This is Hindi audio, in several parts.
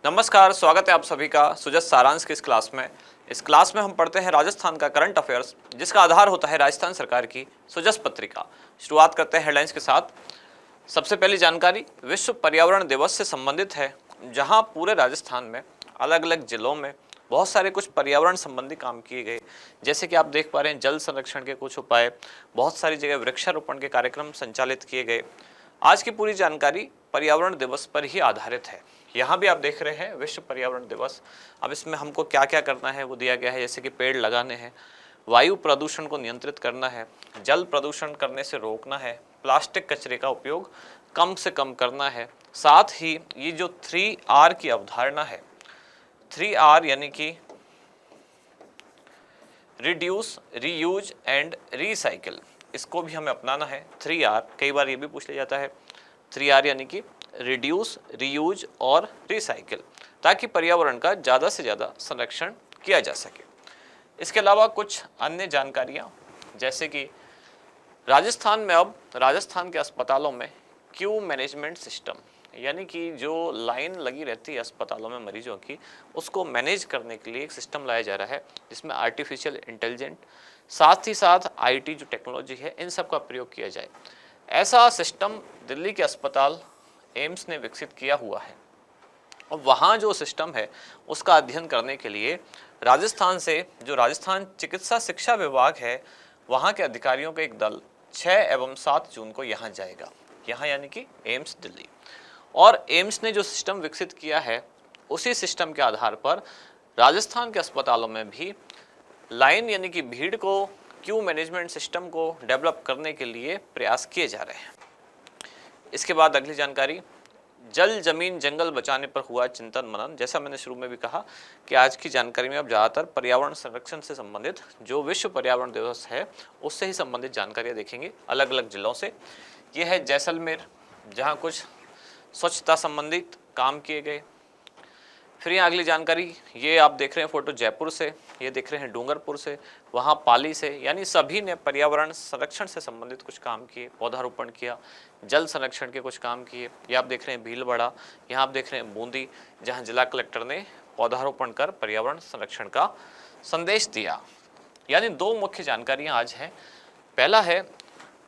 नमस्कार, स्वागत है आप सभी का सुजस सारांश की इस क्लास में। इस क्लास में हम पढ़ते हैं राजस्थान का करंट अफेयर्स, जिसका आधार होता है राजस्थान सरकार की सुजस पत्रिका। शुरुआत करते हैं हेडलाइंस के साथ। सबसे पहली जानकारी विश्व पर्यावरण दिवस से संबंधित है, जहां पूरे राजस्थान में अलग अलग जिलों में बहुत सारे कुछ पर्यावरण संबंधी काम किए गए। जैसे कि आप देख पा रहे हैं, जल संरक्षण के कुछ उपाय, बहुत सारी जगह वृक्षारोपण के कार्यक्रम संचालित किए गए। आज की पूरी जानकारी पर्यावरण दिवस पर ही आधारित है। यहाँ भी आप देख रहे हैं विश्व पर्यावरण दिवस। अब इसमें हमको क्या क्या करना है वो दिया गया है, जैसे कि पेड़ लगाने हैं, वायु प्रदूषण को नियंत्रित करना है, जल प्रदूषण करने से रोकना है, प्लास्टिक कचरे का उपयोग कम से कम करना है। साथ ही ये जो 3R की अवधारणा है, 3R यानी कि रिड्यूस, रीयूज एंड रिसाइकिल, इसको भी हमें अपनाना है। 3R कई बार ये भी पूछ लिया जाता है। 3R यानी कि रिड्यूस, रीयूज और रिसाइकिल, ताकि पर्यावरण का ज़्यादा से ज़्यादा संरक्षण किया जा सके। इसके अलावा कुछ अन्य जानकारियाँ, जैसे कि राजस्थान में अब राजस्थान के अस्पतालों में क्यू मैनेजमेंट सिस्टम, यानी कि जो लाइन लगी रहती है अस्पतालों में मरीजों की, उसको मैनेज करने के लिए एक सिस्टम लाया जा रहा है, जिसमें आर्टिफिशियल इंटेलिजेंट साथ ही साथ IT जो टेक्नोलॉजी है, इन सब का प्रयोग किया जाए। ऐसा सिस्टम दिल्ली के अस्पताल एम्स ने विकसित किया हुआ है। और वहाँ जो सिस्टम है उसका अध्ययन करने के लिए राजस्थान से जो राजस्थान चिकित्सा शिक्षा विभाग है, वहाँ के अधिकारियों का एक दल 6 एवं 7 जून को यहाँ जाएगा। यहाँ यानी कि एम्स दिल्ली। और एम्स ने जो सिस्टम विकसित किया है, उसी सिस्टम के आधार पर राजस्थान के अस्पतालों में भी लाइन यानी कि भीड़ को, क्यू मैनेजमेंट सिस्टम को डेवलप करने के लिए प्रयास किए जा रहे हैं। इसके बाद अगली जानकारी, जल जमीन जंगल बचाने पर हुआ चिंतन मनन। जैसा मैंने शुरू में भी कहा कि आज की जानकारी में अब ज़्यादातर पर्यावरण संरक्षण से संबंधित जो विश्व पर्यावरण दिवस है उससे ही संबंधित जानकारियाँ देखेंगे अलग अलग जिलों से। ये है जैसलमेर, जहाँ कुछ स्वच्छता संबंधित काम किए गए। फिर यहाँ अगली जानकारी, ये आप देख रहे हैं फोटो जयपुर से, ये देख रहे हैं डूंगरपुर से, वहाँ पाली से, यानी सभी ने पर्यावरण संरक्षण से संबंधित कुछ काम किए, पौधारोपण किया, जल संरक्षण के कुछ काम किए। ये आप देख रहे हैं भीलवाड़ा, यहाँ आप देख रहे हैं बूंदी, जहाँ जिला कलेक्टर ने पौधारोपण कर पर्यावरण संरक्षण का संदेश दिया। यानी दो मुख्य जानकारियाँ आज हैं। पहला है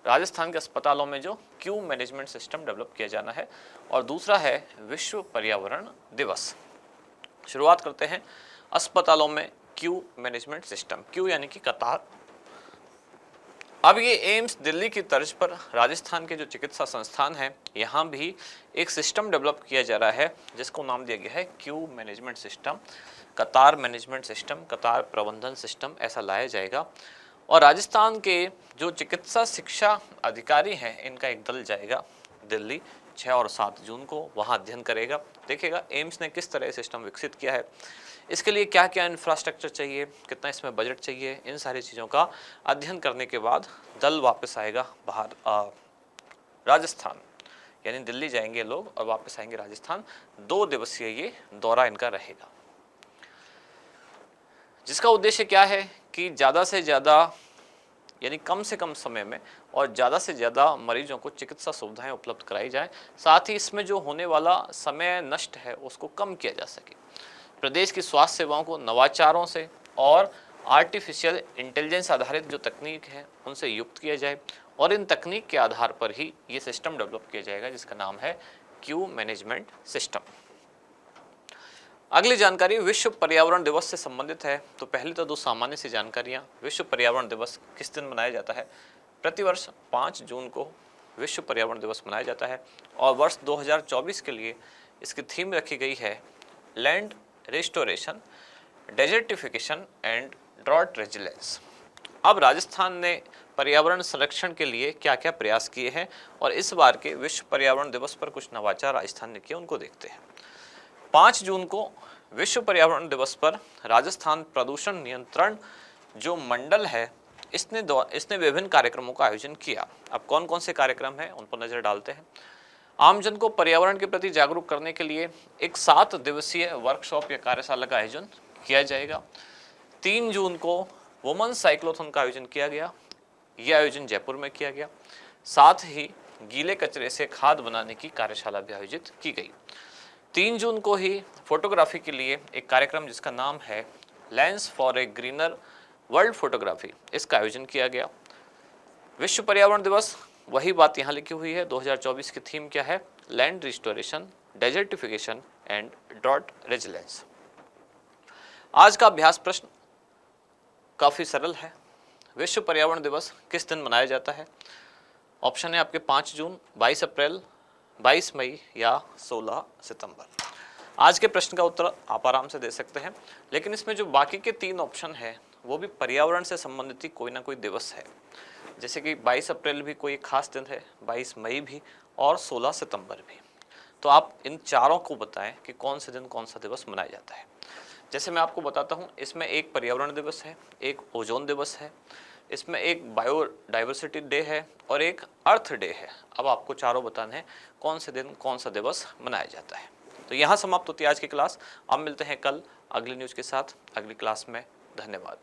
राजस्थान के अस्पतालों में जो क्यू मैनेजमेंट सिस्टम डेवलप किया जाना है, और दूसरा है विश्व पर्यावरण दिवस। शुरुआत करते हैं अस्पतालों में क्यू मैनेजमेंट सिस्टम। क्यू यानी कि कतार। अब ये एम्स दिल्ली की तर्ज पर राजस्थान के जो चिकित्सा संस्थान हैं, यहाँ भी एक सिस्टम डेवलप किया जा रहा है, जिसको नाम दिया गया है क्यू मैनेजमेंट सिस्टम, कतार मैनेजमेंट सिस्टम, कतार प्रबंधन सिस्टम, ऐसा लाया जाएगा। और राजस्थान के जो चिकित्सा शिक्षा अधिकारी हैं, इनका एक दल जाएगा दिल्ली 6 और 7 जून को, वहाँ अध्ययन करेगा, देखेगा एम्स ने किस तरह सिस्टम विकसित किया है, इसके लिए क्या क्या इंफ्रास्ट्रक्चर चाहिए, कितना इसमें बजट चाहिए, इन सारी चीज़ों का अध्ययन करने के बाद दल वापस आएगा बाहर राजस्थान, यानी दिल्ली जाएंगे लोग और वापस आएंगे राजस्थान। 2 दिवसीय ये दौरा इनका रहेगा, जिसका उद्देश्य क्या है कि ज़्यादा से ज़्यादा यानी कम से कम समय में और ज़्यादा से ज़्यादा मरीजों को चिकित्सा सुविधाएं उपलब्ध कराई जाए, साथ ही इसमें जो होने वाला समय नष्ट है उसको कम किया जा सके। प्रदेश की स्वास्थ्य सेवाओं को नवाचारों से और आर्टिफिशियल इंटेलिजेंस आधारित जो तकनीक है उनसे युक्त किया जाए, और इन तकनीक के आधार पर ही ये सिस्टम डेवलप किया जाएगा, जिसका नाम है क्यू मैनेजमेंट सिस्टम। अगली जानकारी विश्व पर्यावरण दिवस से संबंधित है। तो पहले तो 2 सामान्य सी जानकारियाँ। विश्व पर्यावरण दिवस किस दिन मनाया जाता है? प्रतिवर्ष 5 जून को विश्व पर्यावरण दिवस मनाया जाता है, और वर्ष 2024 के लिए इसकी थीम रखी गई है land restoration, desertification and drought resilience. अब राजस्थान ने पर्यावरण संरक्षण के लिए क्या क्या प्रयास किए हैं, और इस बार के विश्व पर्यावरण दिवस पर कुछ नवाचार राजस्थान ने किए, उनको देखते हैं। 5 जून को विश्व पर्यावरण दिवस पर राजस्थान प्रदूषण नियंत्रण जो मंडल है, इसने विभिन्न कार्यक्रमों का आयोजन किया। अब कौन कौन से कार्यक्रम हैं उन पर नजर डालते हैं। आमजन को पर्यावरण के प्रति जागरूक करने के लिए एक 7 दिवसीय वर्कशॉप या कार्यशाला का आयोजन किया जाएगा। 3 जून को वुमेन साइक्लोथॉन का आयोजन किया गया। यह आयोजन जयपुर में किया गया। साथ ही गीले कचरे से खाद बनाने की कार्यशाला भी आयोजित की गई। 3 जून को ही फोटोग्राफी के लिए एक कार्यक्रम जिसका नाम है lens for a greener world photography, इसका आयोजन किया गया। विश्व पर्यावरण दिवस, वही बात यहाँ लिखी हुई है। 2024 की थीम क्या है? Land restoration, desertification and drought resilience. आज का अभ्यास प्रश्न काफ़ी सरल है। विश्व पर्यावरण दिवस किस दिन मनाया जाता है? ऑप्शन है आपके 5 जून, 22 अप्रैल, 22 मई या 16 सितंबर। आज के प्रश्न का उत्तर आप आराम से दे सकते हैं, लेकिन इसमें जो बाकी के 3 ऑप्शन है वो भी पर्यावरण से संबंधित ही कोई ना कोई दिवस है। जैसे कि 22 अप्रैल भी कोई खास दिन है, 22 मई भी और 16 सितंबर भी। तो आप इन चारों को बताएं कि कौन से दिन कौन सा दिवस मनाया जाता है। जैसे मैं आपको बताता हूँ, इसमें एक पर्यावरण दिवस है, एक ओजोन दिवस है, इसमें एक बायोडाइवर्सिटी डे है और एक अर्थ डे है। अब आपको चारों बताने हैं कौन से दिन कौन सा दिवस मनाया जाता है। तो यहाँ समाप्त होती है आज की क्लास। अब मिलते हैं कल अगली न्यूज़ के साथ अगली क्लास में। धन्यवाद।